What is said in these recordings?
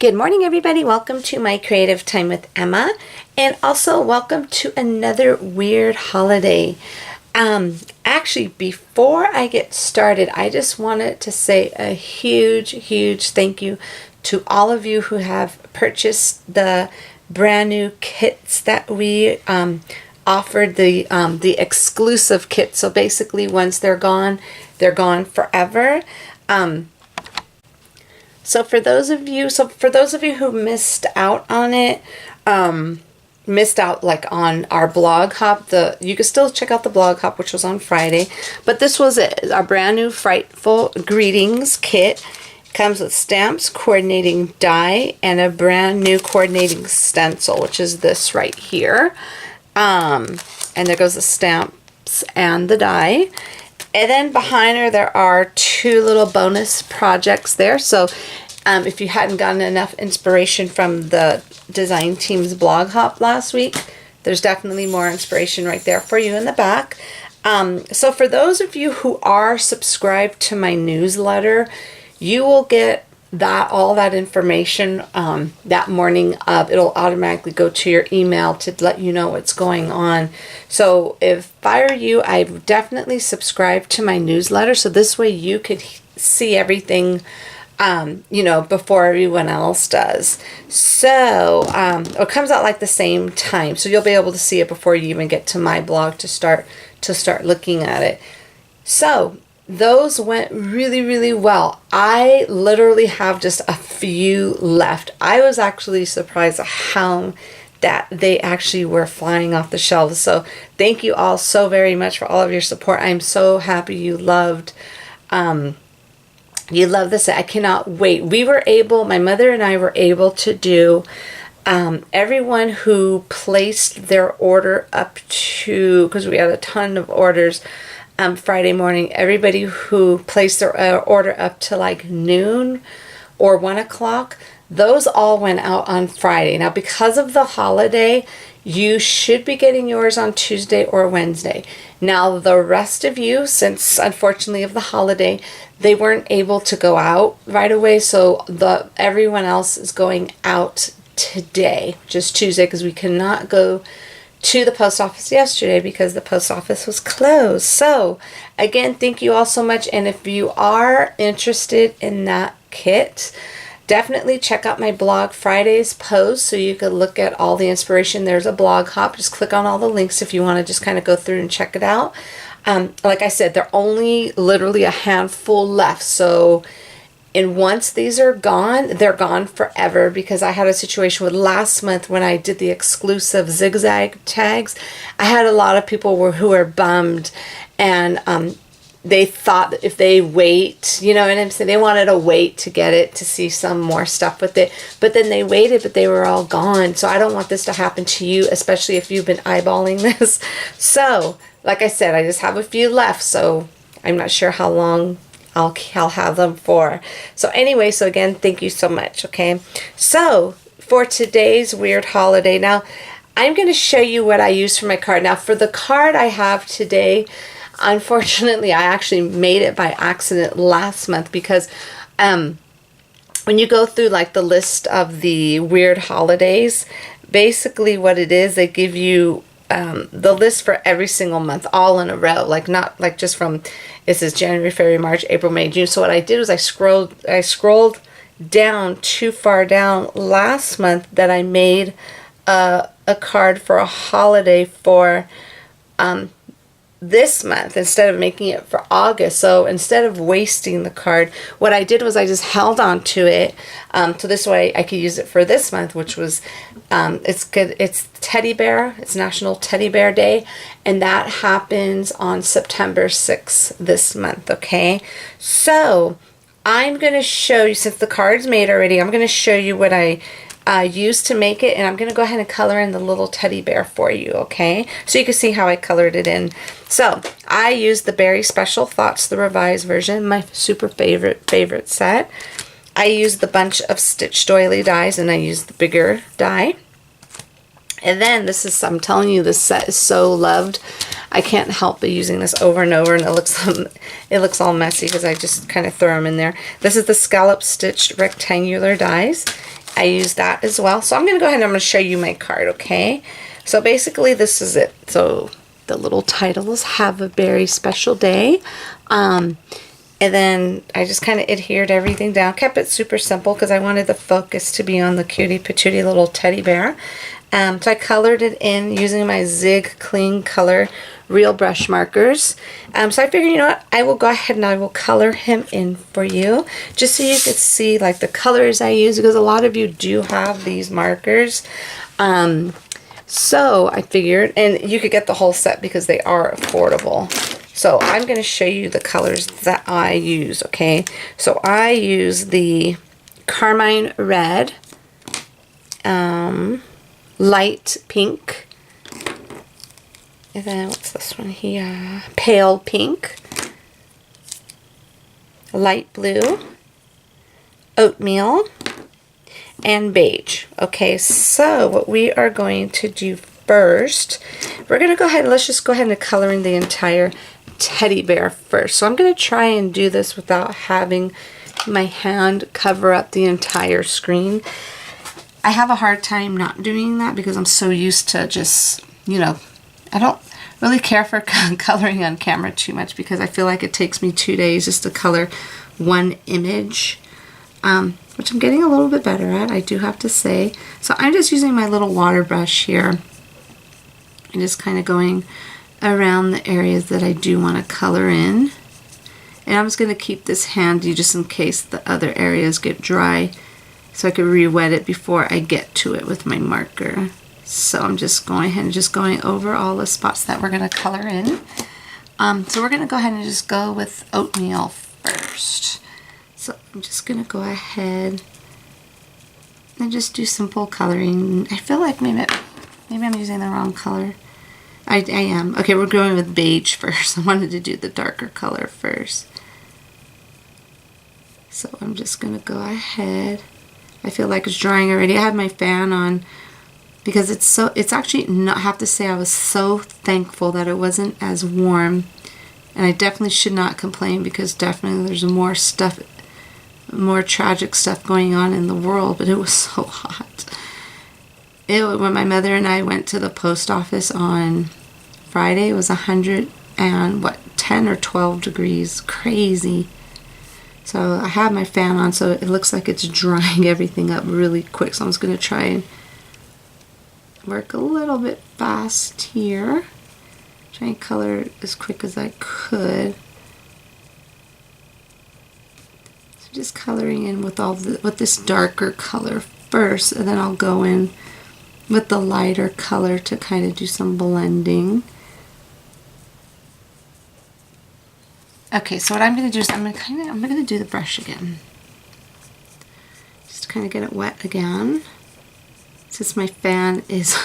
Good morning, everybody. Welcome to my Creative Time with Emma, and also welcome to another weird holiday. Actually, before I get started, I just wanted to say a huge thank you to all of you who have purchased the brand new kits that we offered, the exclusive kits. So basically, once they're gone forever. So for those of you who missed out on it, missed out like on our blog hop, you can still check out the blog hop, which was on Friday. But this was it, our brand new Frightful Greetings kit. Comes with stamps, coordinating die, and a brand new coordinating stencil, which is this right here. And there goes the stamps and the die. And then behind her, there are two little bonus projects there. So if you hadn't gotten enough inspiration from the design team's blog hop last week, there's definitely more inspiration right there for you in the back. So for those of you who are subscribed to my newsletter, you will get all that information that morning. It'll automatically go to your email to let you know what's going on. So if I were you, I would definitely subscribe to my newsletter, so this way you could see everything before everyone else does. So it comes out like the same time, so you'll be able to see it before you even get to my blog to start looking at it. So those went really well. I literally have just a few left. I was actually surprised at how that they actually were flying off the shelves. So thank you all so very much for all of your support. I'm so happy you loved this. I cannot wait. My mother and I were able to do everyone who placed their order up to, because we had a ton of orders, Friday morning, everybody who placed their order up to like noon or 1 o'clock, those all went out on Friday. Now, because of the holiday, you should be getting yours on Tuesday or Wednesday. Now, the rest of you, since unfortunately of the holiday, they weren't able to go out right away, so everyone else is going out today, just Tuesday, because we cannot go to the post office yesterday because the post office was closed. So again, thank you all so much. And if you are interested in that kit, definitely check out my blog Friday's post so you can look at all the inspiration. There's a blog hop. Just click on all the links if you want to just kind of go through and check it out. Like I said, there are only literally a handful left. So and once these are gone, they're gone forever, because I had a situation with last month when I did the exclusive zigzag tags. I had a lot of people who were bummed, and they thought that if they wait, you know what I'm saying, they wanted to wait to get it, to see some more stuff with it. But then they waited, but they were all gone. So I don't want this to happen to you, especially if you've been eyeballing this. So, like I said, I just have a few left, so I'm not sure how long I'll have them for. So anyway, so again, thank you so much, okay? So for today's weird holiday, now I'm going to show you what I use for my card. Now for the card I have today, unfortunately, I actually made it by accident last month, because when you go through like the list of the weird holidays, basically what it is, they give you the list for every single month, all in a row, like not like just from, it says January, February, March, April, May, June. So what I did was I scrolled down too far down last month that I made a card for a holiday for this month instead of making it for August. So instead of wasting the card, what I did was I just held on to it, so this way I could use it for this month, which was it's good. It's Teddy Bear. It's National Teddy Bear Day, and that happens on September 6th this month. Okay, so I'm going to show you, since the card's made already, I'm going to show you what I used to make it, and I'm going to go ahead and color in the little teddy bear for you, okay? So you can see how I colored it in. So I used the Berry Special Thoughts, the revised version, my super favorite set. I used the bunch of stitch doily dies, and I used the bigger die. And then this is, I'm telling you, this set is so loved. I can't help but using this over and over, and it looks all messy because I just kind of throw them in there. This is the scallop stitched rectangular dies, I use that as well. So I'm going to go ahead and I'm going to show you my card, okay? So basically this is it. So the little titles, have a very special day. And then I just kind of adhered everything down, kept it super simple because I wanted the focus to be on the cutie patootie little teddy bear. So I colored it in using my Zig Clean Color real brush markers. So I figured, you know what, I will go ahead and I will color him in for you, just so you could see like the colors I use, because a lot of you do have these markers. So I figured, and you could get the whole set because they are affordable. So I'm going to show you the colors that I use, okay? So I use the Carmine Red, Light Pink, and then what's this one here? Pale Pink, Light Blue, Oatmeal, and Beige. Okay, so what we are going to do first, we're going to go ahead, let's just go ahead and color in the entire teddy bear first. So I'm going to try and do this without having my hand cover up the entire screen. I have a hard time not doing that because I'm so used to just, you know, I don't really care for coloring on camera too much because I feel like it takes me 2 days just to color one image, which I'm getting a little bit better at, I do have to say. So I'm just using my little water brush here and just kind of going around the areas that I do want to color in. And I'm just going to keep this handy just in case the other areas get dry, so I could re-wet it before I get to it with my marker. So I'm just going ahead and just going over all the spots that we're going to color in. So we're going to go ahead and just go with Oatmeal first. So I'm just going to go ahead and just do simple coloring. I feel like maybe I'm using the wrong color. I am. Okay, we're going with Beige first. I wanted to do the darker color first. So I'm just going to go ahead. I feel like it's drying already. I had my fan on because it's actually not, I have to say I was so thankful that it wasn't as warm. And I definitely should not complain because definitely there's more stuff, more tragic stuff going on in the world, but it was so hot. When my mother and I went to the post office on Friday, it was 100 and what, 10 or 12 degrees, crazy. So I have my fan on, so it looks like it's drying everything up really quick. So I'm just going to try and work a little bit fast here. Try and color as quick as I could. So just coloring in with with this darker color first, and then I'll go in with the lighter color to kind of do some blending. Okay, so what I'm going to do is I'm going to do the brush again. Just kind of get it wet again. Since my fan is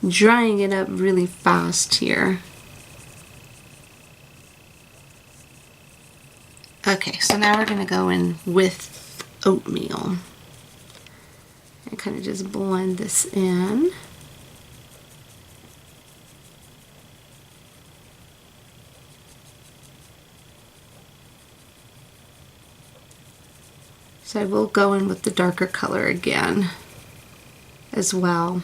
drying it up really fast here. Okay, so now we're going to go in with Oatmeal. And kind of just blend this in. So I will go in with the darker color again as well.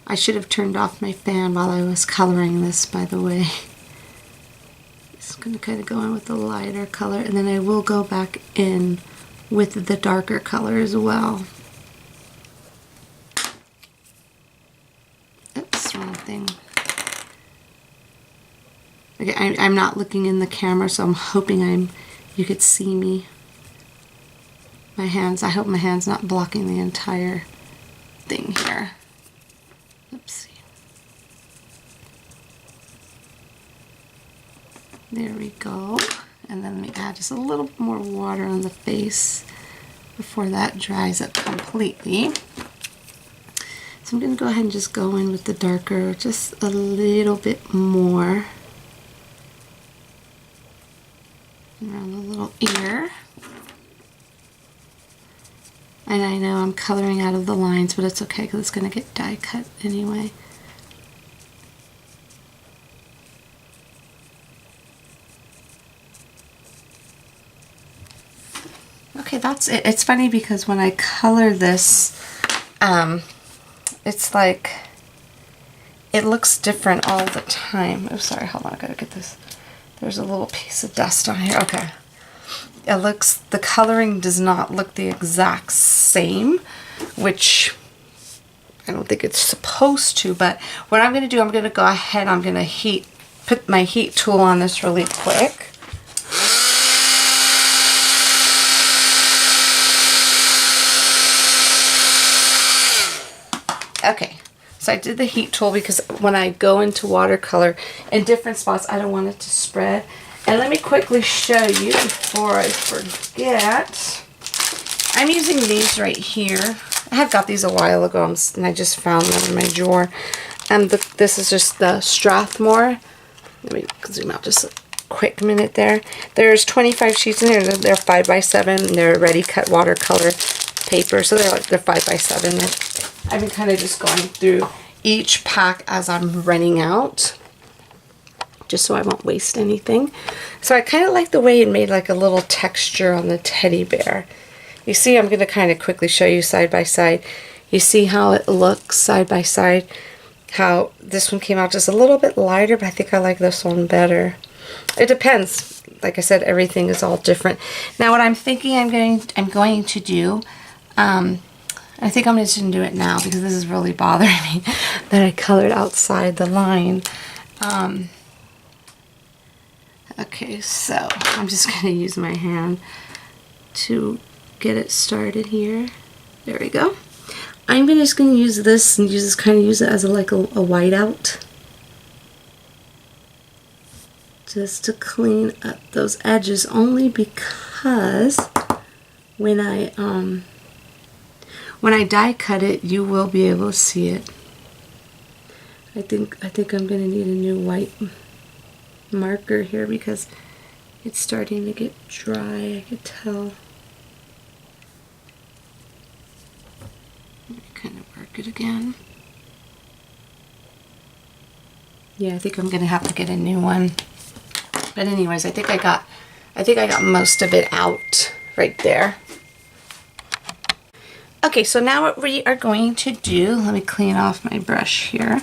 I should have turned off my fan while I was coloring this, by the way. Just going to kind of go in with the lighter color, and then I will go back in with the darker color as well. Oops, wrong thing. Okay, I'm not looking in the camera, so I'm hoping you could see me. My hands, I hope my hand's not blocking the entire thing here. Oopsie. There we go. And then let me add just a little more water on the face before that dries up completely. So I'm going to go ahead and just go in with the darker, just a little bit more around the little ear. And I know I'm coloring out of the lines, but it's okay because it's going to get die cut anyway. Okay, that's that's it. It's funny because when I color this, it's like, it looks different all the time. Oh, sorry, hold on, I gotta get this. There's a little piece of dust on here. Okay. It looks, the coloring does not look the exact same, which I don't think it's supposed to, but what I'm going to do, I'm going to go ahead, I'm going to put my heat tool on this really quick. Okay, so I did the heat tool because when I go into watercolor in different spots, I don't want it to spread. And let me quickly show you before I forget. I'm using these right here. I had got these a while ago and I just found them in my drawer. And this is just the Strathmore. Let me zoom out just a quick minute there. There's 25 sheets in here. They're 5x7. They're ready cut watercolor paper. So they're 5x7. I've been kind of just going through each pack as I'm running out, just so I won't waste anything. So I kind of like the way it made like a little texture on the teddy bear. You see, I'm going to kind of quickly show you side by side. You see how it looks side by side, how this one came out just a little bit lighter, but I think I like this one better. It depends. Like I said, everything is all different. Now what I'm thinking I'm going to do, I think I'm just going to do it now because this is really bothering me that I colored outside the line. Okay, so I'm just going to use my hand to get it started here. There we go. I'm just going to use this and use it as like a whiteout, just to clean up those edges, only because when I die cut it, you will be able to see it. I think I'm going to need a new white marker here because it's starting to get dry, I could tell. Let me kind of work it again. Yeah, I think I'm gonna have to get a new one. But anyways, I think I got most of it out right there. Okay, so now what we are going to do, let me clean off my brush here.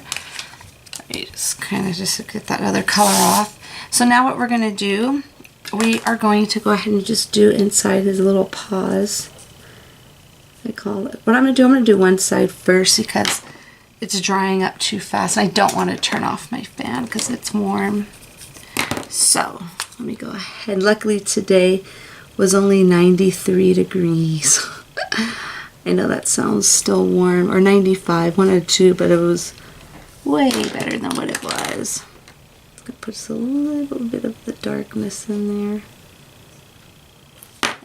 Let me just kind of get that other color off. So now what we're gonna do, we are going to go ahead and just do inside his little paws. I call it. What I'm going to do one side first because it's drying up too fast. I don't want to turn off my fan because it's warm. So let me go ahead. Luckily today was only 93 degrees. I know that sounds still warm, or 95, one or two, but it was way better than what it was. I'm going to put just a little bit of the darkness in there.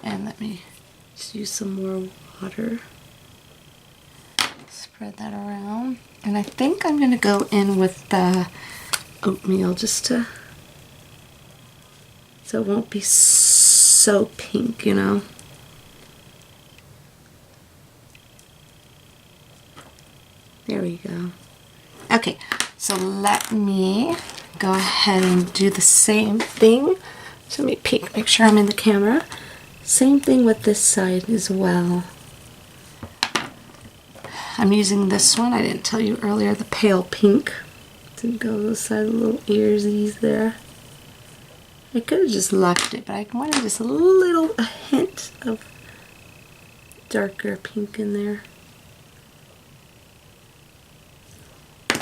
And let me just use some more water. Spread that around. And I think I'm going to go in with the oatmeal just to, so it won't be so pink, you know. There we go. Okay, so let me go ahead and do the same thing. So let me peek, make sure I'm in the camera. Same thing with this side as well. I'm using this one, I didn't tell you earlier, the pale pink. Didn't go on the side of the little earsies there. I could have just left it, but I wanted just a hint of darker pink in there.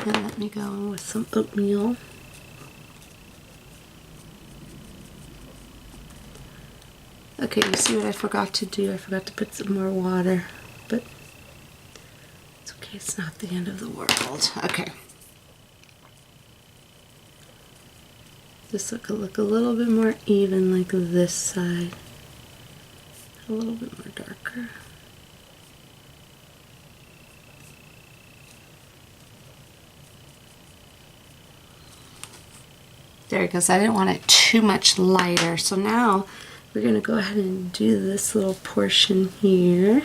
And let me go in with some oatmeal. Okay, you see what I forgot to do? I forgot to put some more water, but it's okay, it's not the end of the world. Okay. This will look a little bit more even like this side. A little bit more darker. There it goes. I didn't want it too much lighter. So now we're going to go ahead and do this little portion here.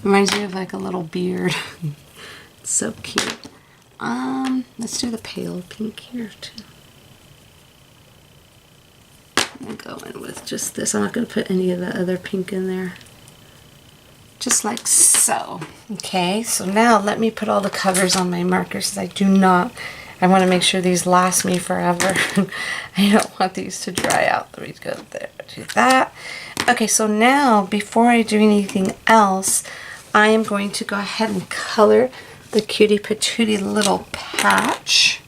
Reminds me of like a little beard. It's so cute. Let's do the pale pink here too. I'm going to go in with just this. I'm not going to put any of the other pink in there. Just like so. Okay, so now let me put all the covers on my markers. I want to make sure these last me forever. I don't want these to dry out. Let me go there, do that. Okay, so now before I do anything else, I am going to go ahead and color the cutie patootie little patch.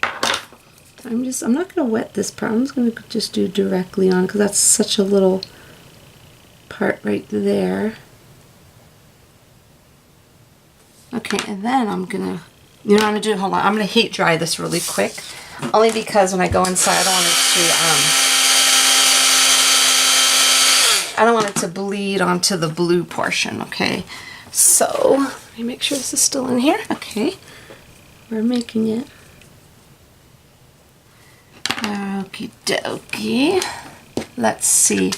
I'm not going to wet this part. I'm just going to just do directly on because that's such a little part right there. Okay, and then I'm going to, you know what I'm going to do? Hold on. I'm going to heat dry this really quick. Only because when I go inside, I don't want it to bleed onto the blue portion, okay? So, let me make sure this is still in here. Okay, we're making it. Okie dokie. Let's see.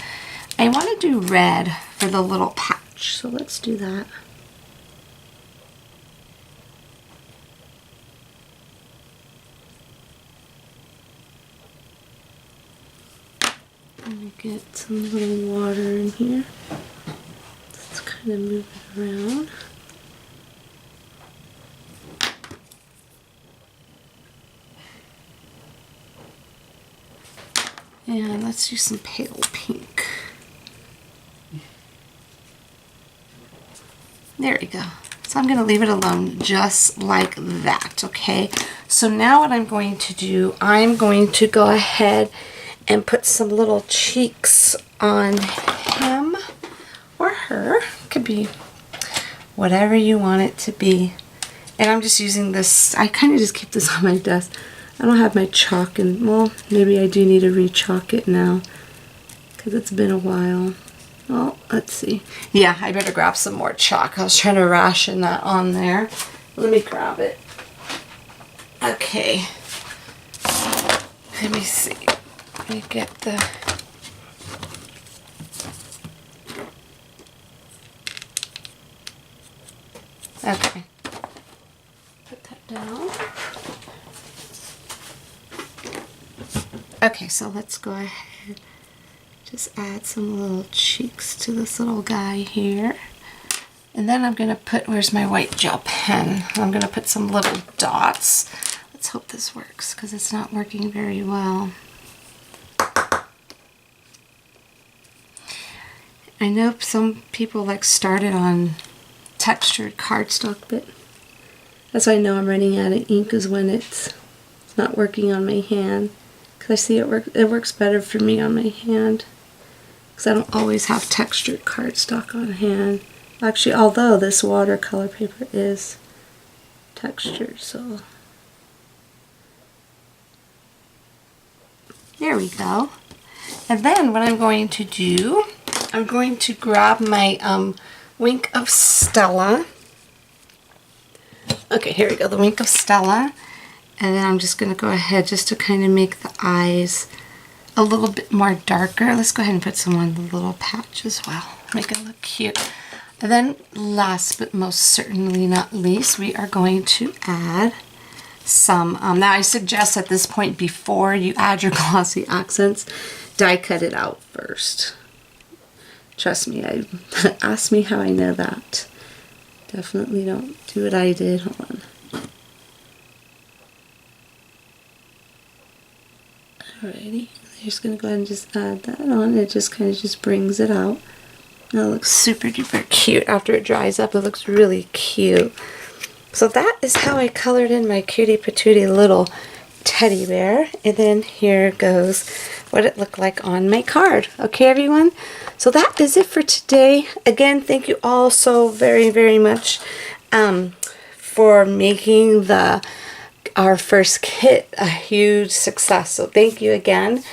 I want to do red for the little patch, so let's do that. Let me get some little water in here. Let's kind of move it around. And let's do some pale pink. There we go. So I'm going to leave it alone just like that, okay? So now what I'm going to do, I'm going to go ahead and put some little cheeks on him or her. Could be whatever you want it to be. And I'm just using this, I kind of just keep this on my desk. I don't have my chalk, and well, maybe I do need to re-chalk it now because it's been a while. Well, let's see. Yeah, I better grab some more chalk. I was trying to ration that on there. Let me grab it. Okay. Let me see. Let me get the... Okay. Put that down. Okay, so let's go ahead. Just add some little cheeks to this little guy here. And then I'm going to put, where's my white gel pen? I'm going to put some little dots. Let's hope this works because it's not working very well. I know some people like started on textured cardstock, but that's why I know I'm running out of ink is when it's not working on my hand. Because I see it works better for me on my hand. Because I don't always have textured cardstock on hand. Actually, although this watercolor paper is textured, so... There we go. And then what I'm going to do, I'm going to grab my Wink of Stella. Okay, here we go, the Wink of Stella. And then I'm just going to go ahead just to kind of make the eyes a little bit more darker. Let's go ahead and put some on the little patch as well. Make it look cute. And then last but most certainly not least, we are going to add some, now I suggest at this point before you add your glossy accents, die cut it out first. Trust me, ask me how I know that. Definitely don't do what I did. Hold on. Alrighty, I'm just going to go ahead and just add that on. It just kind of just brings it out. That looks super duper cute. After it dries up, it looks really cute. So that is how I colored in my cutie patootie little teddy bear. And then here goes what it looked like on my card. Okay, everyone? So that is it for today. Again, thank you all so very, very much for making our first kit a huge success. So thank you again.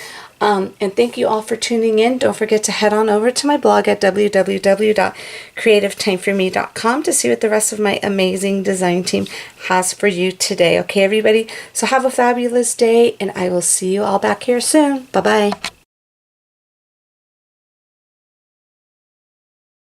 And thank you all for tuning in. Don't forget to head on over to my blog at www.creativetimeforme.com to see what the rest of my amazing design team has for you today. Okay, everybody? So have a fabulous day, and I will see you all back here soon. Bye-bye.